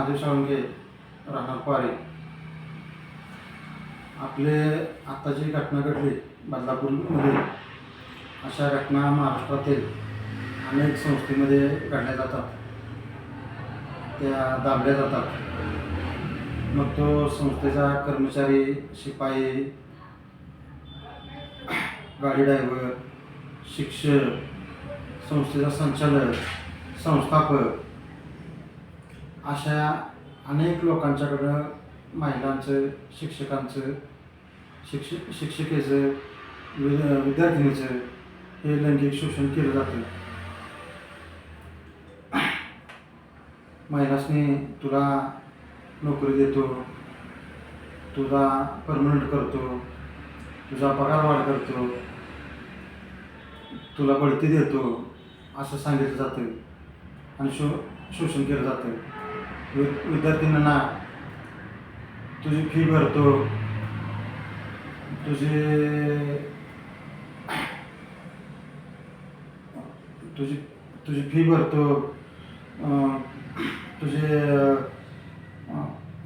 महादेव साळुंखे राहणार पारे. आपले आता जी घटना घडली बदलापूरमध्ये, अशा घटना महाराष्ट्रातील अनेक संस्थेमध्ये घडल्या जातात, त्या दाबल्या जातात. मग तो संस्थेचा कर्मचारी, शिपाई, गाडी ड्रायव्हर, शिक्षक, संस्थेचा संचालक, संस्थापक, अशा अनेक लोकांच्याकडं महिलांचं, शिक्षकांचं, शिक्षिकेचं, विद्यार्थिनीचं हे लैंगिक शोषण केलं जातं. महिलांनी तुला नोकरी देतो, तुला परमनंट करतो, तुझा पगार वाढ करतो, तुला बढती देतो असं सांगितलं जातं आणि शोषण केलं जातं. विद्यार्थ्यांना तुझी फी भरतो, तुझी फी भरतो, तुझे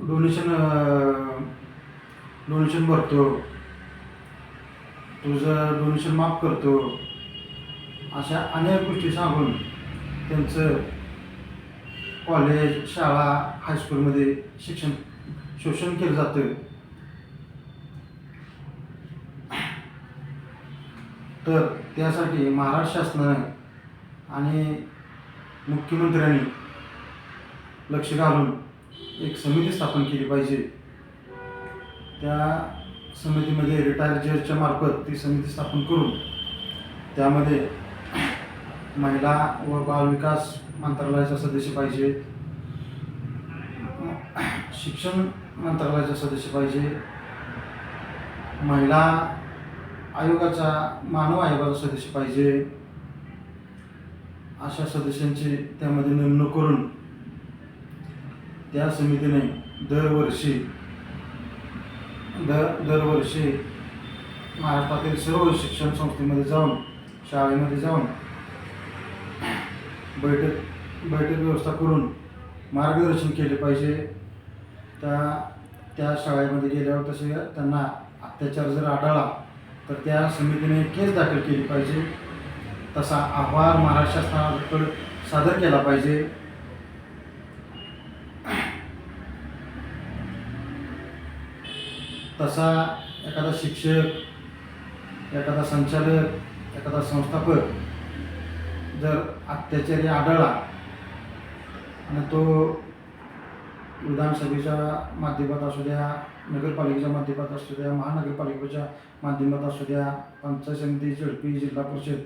डोनेशन भरतो, तुझं डोनेशन माफ करतो, अशा अनेक गोष्टी सांगून त्यांचं कॉलेज, शाळा, हायस्कूलमध्ये शिक्षण शोषण केलं जातं. तर त्यासाठी महाराष्ट्र शासनानं आणि मुख्यमंत्र्यांनी लक्ष घालून एक समिती स्थापन केली पाहिजे. त्या समितीमध्ये रिटायर्ड जजच्या मार्फत ती समिती स्थापन करून त्यामध्ये महिला व बालविकास मंत्रालयाचा सदस्य पाहिजे, शिक्षण मंत्रालयाचा सदस्य पाहिजे, महिला आयोगाचा, मानव आयोगाचा सदस्य पाहिजे. अशा सदस्यांची त्यामध्ये नेमणूक करून त्या समितीने दरवर्षी महाराष्ट्रातील सर्व शिक्षण संस्थेमध्ये जाऊन, शाळेमध्ये जाऊन बैठक व्यवस्था करून मार्गदर्शन केले पाहिजे. त्या शाळेमध्ये गेल्यावर तसे त्यांना अत्याचार जर आढळला तर त्या समितीने केस दाखल केली पाहिजे. तसा अहवाल महाराष्ट्र शासनाकडे सादर केला पाहिजे. तसा एखादा शिक्षक, एखादा संचालक, एखादा संस्थापक जर अत्याचारी आढळला आणि तो विधानसभेच्या माध्यमात असू द्या, नगरपालिकेच्या माध्यमात असू द्या, महानगरपालिकेच्या माध्यमात असू द्या, पंचायत समिती, झडपी, जिल्हा परिषद,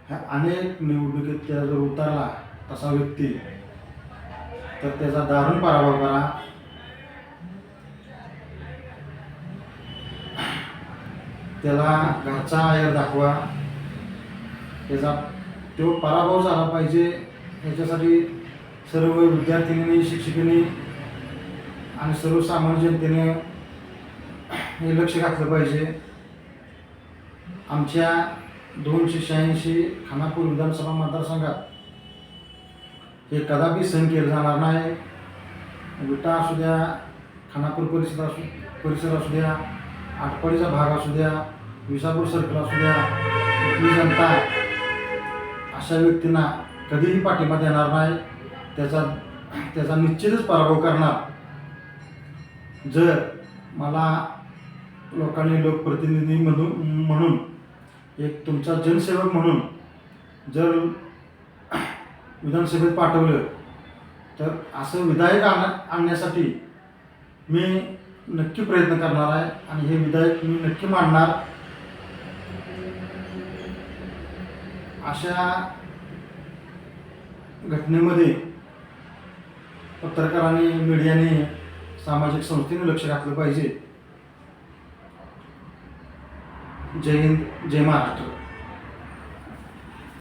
ह्या अनेक निवडणुकीत त्या जर उतरला तसा व्यक्ती, तर त्याचा दारुण पराभव करा. त्याला घरचा आयर दाखवा. त्याचा तो पराभव झाला पाहिजे. याच्यासाठी सर्व विद्यार्थिनींनी, शिक्षकांनी आणि सर्वसामान्य जनतेने हे लक्ष घातलं पाहिजे. आमच्या 286 खानापूर विधानसभा मतदारसंघात हे कदापि सहन केलं जाणार नाही. विटा असू द्या, खानापूर परिसर असू द्या, आटपाडीचा भाग असू द्या, विसापूर सर्कल असू द्या, इथली जनता अशा व्यक्तींना कधीही पाठिंबा देणार नाही. त्याचा निश्चितच पराभव करणार. जर मला लोकांनी लोकप्रतिनिधी म्हणून, एक तुमचा जनसेवक म्हणून जर विधानसभेत पाठवलं तर असं विधायक आणण्यासाठी मी नक्की प्रयत्न करणार आहे आणि हे विधायक मी नक्की मांडणार. अशा घटनेमध्ये पत्रकारांनी, मीडियाने, सामाजिक संस्थेने लक्ष घातलं पाहिजे. जय हिंद, जय महाराष्ट्र.